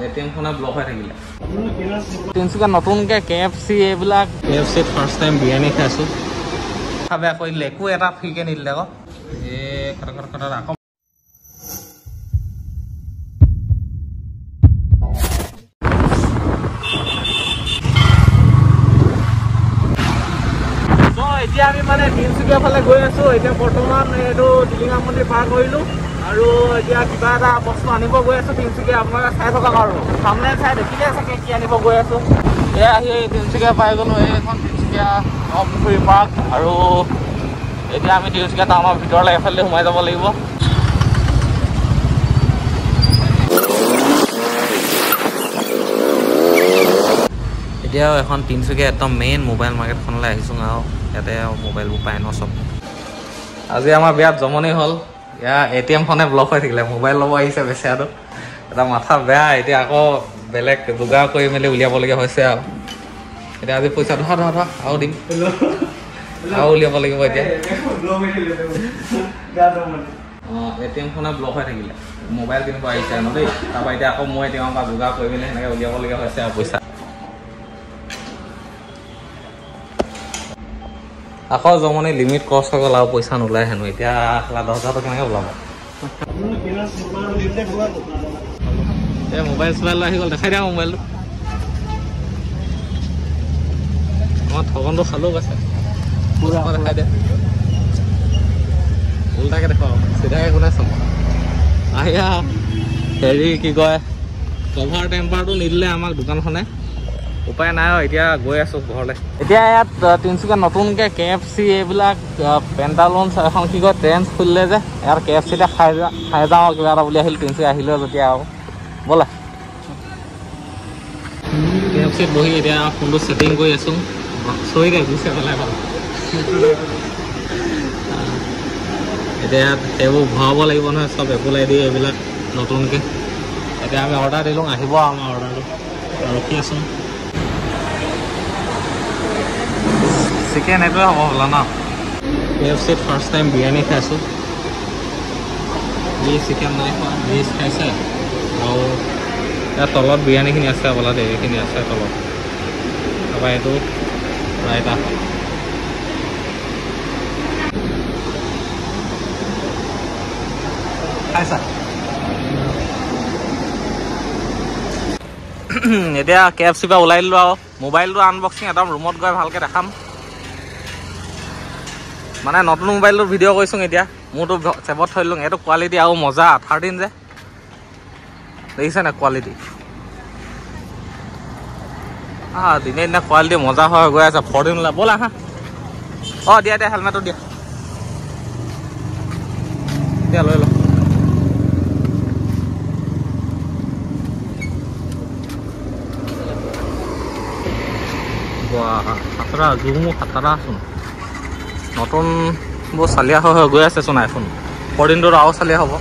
এটিএমখনে block হৈ থাকিলে তিনিচুকীয়া নতুনকৈ KFC এইবিলাক KFCত ফাৰ্ষ্ট টাইম বিৰিয়ানী খাইছোঁ বেয়া কৰিলে একো এটা ফ্ৰীকৈ নিদিলে আকৌ আকৌ এতিয়া আমি মানে তিনিচুকীয়া ফালে গৈ আছোঁ এতিয়া বৰ্তমান এইটো টিলিঙা মন্দিৰ পাৰ কৰিলোঁ আৰু এতিয়া কিবা এটা বস্তু আনিব গৈ আছোঁ তিনিচুকীয়া আপোনালোকে চাই থকা আৰু সামনে চাই দেখিলে চাগে কি আনিব গৈ আছোঁ এয়া আহি তিনিচুকীয়া পাই গ'লোঁ এইখন তিনিচুকীয়া পুখুৰী পাৰ্ক আৰু এতিয়া আমি তিনিচুকীয়া টাউনৰ ভিতৰলৈ এফালে সোমাই যাব লাগিব এতিয়া এখন তিনিচুকীয়া একদম মেইন মোবাইল মাৰ্কেটখনলৈ আহিছোঁ আৰু ইয়াতে মোবাইলবোৰ পায় ন চব আজি আমাৰ বিয়াত জমনি হ'ল ইয়াৰ এটিএমখনে ব্লক হৈ থাকিলে মোবাইল ল'ব আহিছে বেচেৰাটো এটা মাথা বেয়া এতিয়া আকৌ বেলেগ যোগাৰ কৰি মেলি উলিয়াবলগীয়া হৈছে আৰু এতিয়া আজি পইচা ধৰা আৰু দিম আৰু উলিয়াব লাগিব এতিয়া অঁ এটিএমখনে ব্লক হৈ থাকিলে মোবাইল কিনিব আহিছে ন দেই তাৰপৰা এতিয়া আকৌ মই এটিএমৰ পৰা যোগাৰ কৰি মেলি সেনেকৈ উলিয়াবলগীয়া হৈছে আৰু পইচা আকৌ জমনি লিমিট ক্ৰছ হৈ গ'ল আৰু পইচা নোলায় হেনো এতিয়া 10,000 কেনেকৈ ওলাব এই মোবাইল চোবাইল আহি গ'ল দেখাই দিয়া মোবাইলটো আমাৰ ঠগনটো খালেও পাইছে দেখাই দিয়া উল্টাকৈ দেখুৱাওঁ চিধাকৈ কোনে চাব আহিয়া হেৰি কি কয় কভাৰ টেম্পাৰটো নিদিলে আমাক দোকানখনে উপায় নাই আৰু এতিয়া গৈ আছোঁ ঘৰলৈ এতিয়া ইয়াত তিনিচুকীয়া নতুনকৈ KFC এইবিলাক পেণ্টালুন এখন কি কয় ট্ৰেন্স খুলিলে যে ইয়াৰ KFCতে খাই যাওঁ কিবা এটা বুলি আহিল তিনিচুকীয়া আহিলেও যেতিয়া আৰু ব'লা KFCত বহি এতিয়া ফোনটো ছেটিং কৰি আছোঁ চৰি দে গুচি পেলাই বাৰু এতিয়া সেইবোৰ ভৰাব লাগিব নহয় চব এপল ID এইবিলাক নতুনকৈ এতিয়া আমি অৰ্ডাৰ দিলোঁ আহিব আমাৰ অৰ্ডাৰটো ৰখি আছোঁ চিকেন এইটোৱে হ'ব হ'লা ন KFCত ফাৰ্ষ্ট টাইম বিৰিয়ানী খাইছোঁ যি চিকেন নাই খোৱা ভেজ খাইছে আৰু ইয়াৰ তলত বিৰিয়ানীখিনি আছে বোলা দেই এইখিনি আছে তলত তাৰপৰা এইটো ৰাইতা খাইছা এতিয়া KFC পৰা ওলাই দিলোঁ আৰু মোবাইলটো আনবক্সিং একদম ৰুমত গৈ ভালকৈ দেখাম মানে নতুন মোবাইলটোৰ ভিডিঅ' কৰিছোঁ এতিয়া মোৰতো চেভত থৈ দিলোঁ এইটো কোৱালিটি আৰু মজা 13 যে দেখিছে নাই কোৱালিটি দিনে দিনে কোৱালিটি মজা হৈ গৈ আছে 14 ওলাই ব'লা হা অঁ দিয়া হেলমেটটো দিয়া লৈ লওঁ খাতৰা জুমো খাতৰা চোন নতুন বোৰ চালিয়া হৈ গৈ আছেচোন আইফোন 14টোত আৰু চালিয়া হ'ব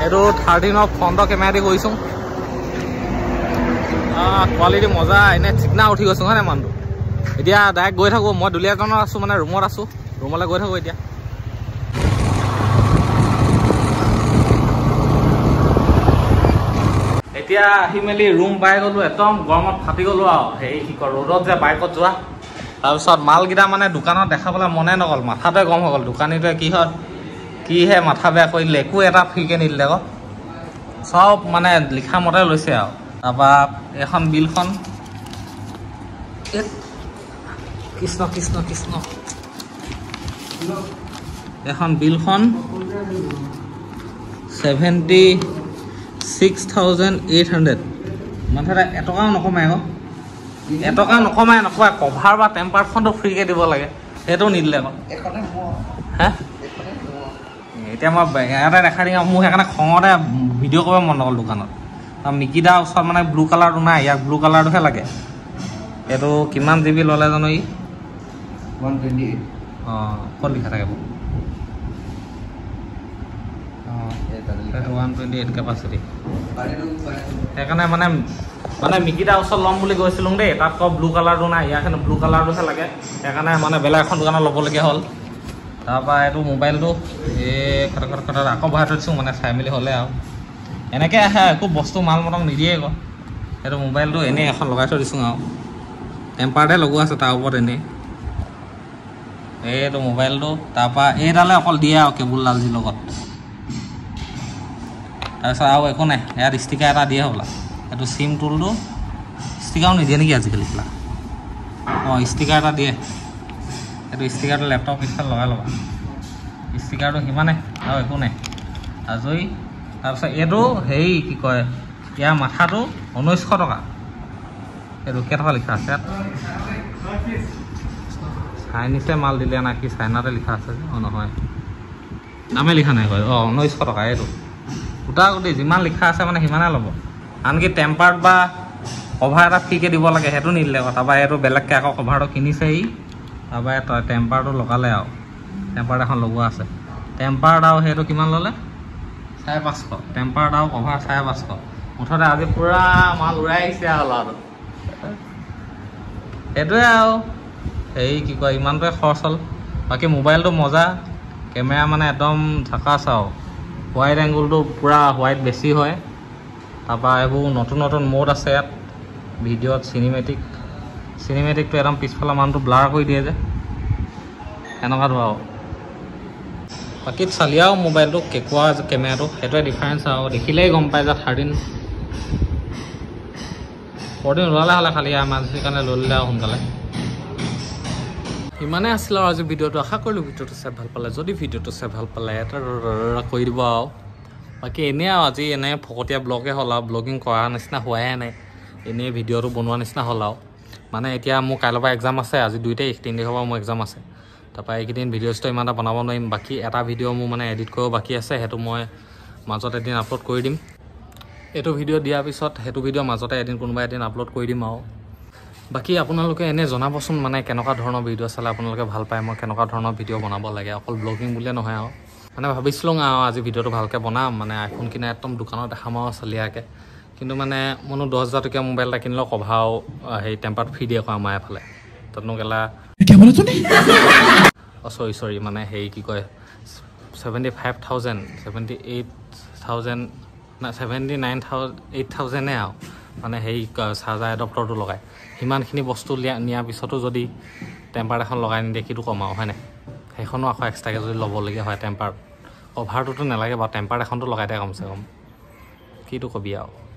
এইটো 13ৰ ফ্ৰণ্টৰ কেমেৰা দি কৰিছোঁ কোৱালিটি মজা এনে চিকনা উঠি গৈছোঁ হয় নাই মানুহটো এতিয়া ডাইৰেক্ট গৈ থাকোঁ মই দুলীয়াজানত আছোঁ মানে ৰুমত আছোঁ ৰুমলৈ গৈ থাকোঁ এতিয়া এতিয়া আহি মেলি ৰুম পাই গ'লোঁ একদম গৰমত ফাটি গ'লোঁ আৰু হেৰি কি কয় ৰ'দত যে বাইকত যোৱা তাৰপিছত মালকেইটা মানে দোকানত দেখাবলৈ মনে নগ'ল মাথাটোৱে গৰম হৈ গ'ল দোকানীটোৱে কিহে মাথা বেয়া কৰিলে একো এটা ফ্ৰীকৈ নিদিলে আকৌ চব মানে লিখা মতে লৈছে আৰু তাৰপৰা এখন বিলখন কৃষ্ণ কৃষ্ণ কৃষ্ণ এখন বিলখন 76,800 মাথাতে এটকাও নকমাই আকৌ এটকা নকমাই নকয় কভাৰ বা টেম্পাৰখনটো ফ্ৰীকৈ দিব লাগে সেইটো নিদিলে আকৌ হে এতিয়া মই ইয়াতে দেখাই দিম মোৰ সেইকাৰণে খঙতে ভিডিঅ' কৰিব মন নগ'ল দোকানত মিকিদাৰ ওচৰত মানে ব্লু কালাৰটো নাই ইয়াক ব্লু কালাৰটোহে লাগে এইটো কিমান GB ল'লে জানো ই 128 ক'ত লিখা থাকে বাৰু 128 কেপাচিটি সেইকাৰণে মানে মিকিদাৰ ওচৰত ল'ম বুলি গৈছিলোঁ দেই তাত কওঁ ব্লু কালাৰটো নাই ইয়াক ব্লু কালাৰটোহে লাগে সেইকাৰণে মানে বেলেগ এখন দোকানত ল'বলগীয়া হ'ল তাৰপৰা এইটো মোবাইলটো কথা আকৌ ভৰাই থৈ দিছোঁ মানে চাই মেলি হ'লে আৰু এনেকৈ আহে একো বস্তু মাল মতং নিদিয়ে আকৌ সেইটো মোবাইলটো এনেই এখন লগাই থৈ দিছোঁ আৰু টেম্পাৰতে লগোৱা আছে তাৰ ওপৰত এনেই এইটো মোবাইলটো তাৰপৰা এইডালে অকল দিয়ে আৰু কেবুলডাল যি লগত তাৰপিছত আৰু একো নাই ইয়াত ষ্টিকাৰ এটা দিয়ে হ'বলা এইটো চিম টুলটো ষ্টিকাৰো নিদিয়ে নেকি আজিকালি কিবা অঁ ষ্টিকাৰ এটা দিয়ে এইটো ষ্টিকাৰটো লেপটপ পিছত লগাই ল'বা ষ্টিকাৰটো সিমানে আৰু একো নাই আজৰি তাৰপিছত এইটো হেৰি কি কয় ইয়াৰ মাথাটো 1900 টকা এইটো কেইটকা লিখা আছে ইয়াত চাইনিছে মাল দিলে না কি চাইনাতে লিখা আছে অঁ নহয় নামে লিখা নাই হয় অঁ 1900 টকা এইটো গোটা গোটেই যিমান লিখা আছে মানে সিমানে ল'ব আনকি টেম্পাৰ্ড বা কভাৰ এটা ফ্ৰীকৈ দিব লাগে সেইটো নিদিলে আকৌ তাৰপৰা এইটো বেলেগকৈ আকৌ কভাৰটো কিনিছেহি তাৰপৰা টেম্পাৰটো লগালে আৰু টেম্পাৰ্ড এখন লগোৱা আছে টেম্পাৰ্ড আৰু সেইটো কিমান ল'লে 550 টেম্পাৰ্ড আৰু কভাৰ 550 মুঠতে আজি পূৰা মাল উৰাই আহিছে আৰু ল'ৰাটো সেইটোৱে আৰু হেৰি কি কয় ইমানটোৱে খৰচ হ'ল বাকী মোবাইলটো মজা কেমেৰা মানে একদম ঝাকাছ আৰু হোৱাইট এংগুলটো পূৰা হোৱাইট বেছি হয় তাৰপৰা এইবোৰ নতুন নতুন মোড আছে ইয়াত ভিডিঅ'ত চিনেমেটিকটো একদম পিছফালৰ মানুহটো ব্লাৰ কৰি দিয়ে যে এনেকুৱাটো আৰু বাকী চালিয়াও মোবাইলটো কেকুৱা কেমেৰাটো সেইটোৱে ডিফাৰেঞ্চ আৰু দেখিলেই গম পায় যে 14 ওলালে হ'লে খালি আমাৰ সেইকাৰণে লৈ ল'লে আৰু সোনকালে ইমানে আছিল আৰু আজি ভিডিঅ'টো আশা কৰিলোঁ ভিডিঅ'টো চাই ভাল পালে যদি ভিডিঅ'টো চাই ভাল পালে এটা কৰি দিব আৰু বাকী এনেই আৰু আজি এনে ফকতীয়া ব্লগে হ'ল আৰু ব্লগিং কৰা নিচিনা হোৱাই নাই এনেই ভিডিঅ'টো বনোৱা নিচিনা হ'ল আৰু মানে এতিয়া মোৰ কাইলৈৰ পৰা এক্সাম আছে আজি 2 তাৰিখ 3 তাৰিখৰ পৰা মোৰ এক্সাম আছে তাৰপৰা এইকেইদিন ভিডিঅ'টো ইমান এটা বনাব নোৱাৰিম বাকী এটা ভিডিঅ' মোৰ মানে এডিট কৰিব বাকী আছে সেইটো মই মাজত এদিন আপলোড কৰি দিম এইটো ভিডিঅ' দিয়াৰ পিছত সেইটো ভিডিঅ' মাজতে এদিন কোনোবা এদিন আপলোড কৰি দিম আৰু বাকী আপোনালোকে এনেই জনাবচোন মানে কেনেকুৱা ধৰণৰ ভিডিঅ' চালে আপোনালোকে ভাল পায় মই কেনেকুৱা ধৰণৰ ভিডিঅ' বনাব লাগে অকল ব্লগিং বুলিয়ে নহয় আৰু মানে ভাবিছিলোঁ আৰু আজি ভিডিঅ'টো ভালকৈ বনাম মানে আইফোন কিনা একদম দোকানত দেখাম আৰু চালিয়াকৈ কিন্তু মানে মনো 10,000 টকীয়া মোবাইল এটা কিনিলেও কভাৰো সেই টেম্পাৰ্ড ফ্ৰী দিয়ে আকৌ আমাৰ এফালে তাতনো গেলা চৰি মানে হেৰি কি কয় 75,000 78,000 না 79,000 আৰু মানে হেৰি চাৰ্জাৰ এডপ্টৰটো লগাই সিমানখিনি বস্তু নিয়াৰ পিছতো যদি টেম্পাৰ্ড এখন লগাই নিদিয়ে কিটো কম আৰু হয়নে সেইখনো আকৌ এক্সট্ৰাকৈ যদি ল'বলগীয়া হয় টেম্পাৰ্ড কভাৰটোতো নালাগে বাৰু টেম্পাৰ্ড এখনটো লগাই দিয়ে কমচে কম কিটো কবি আৰু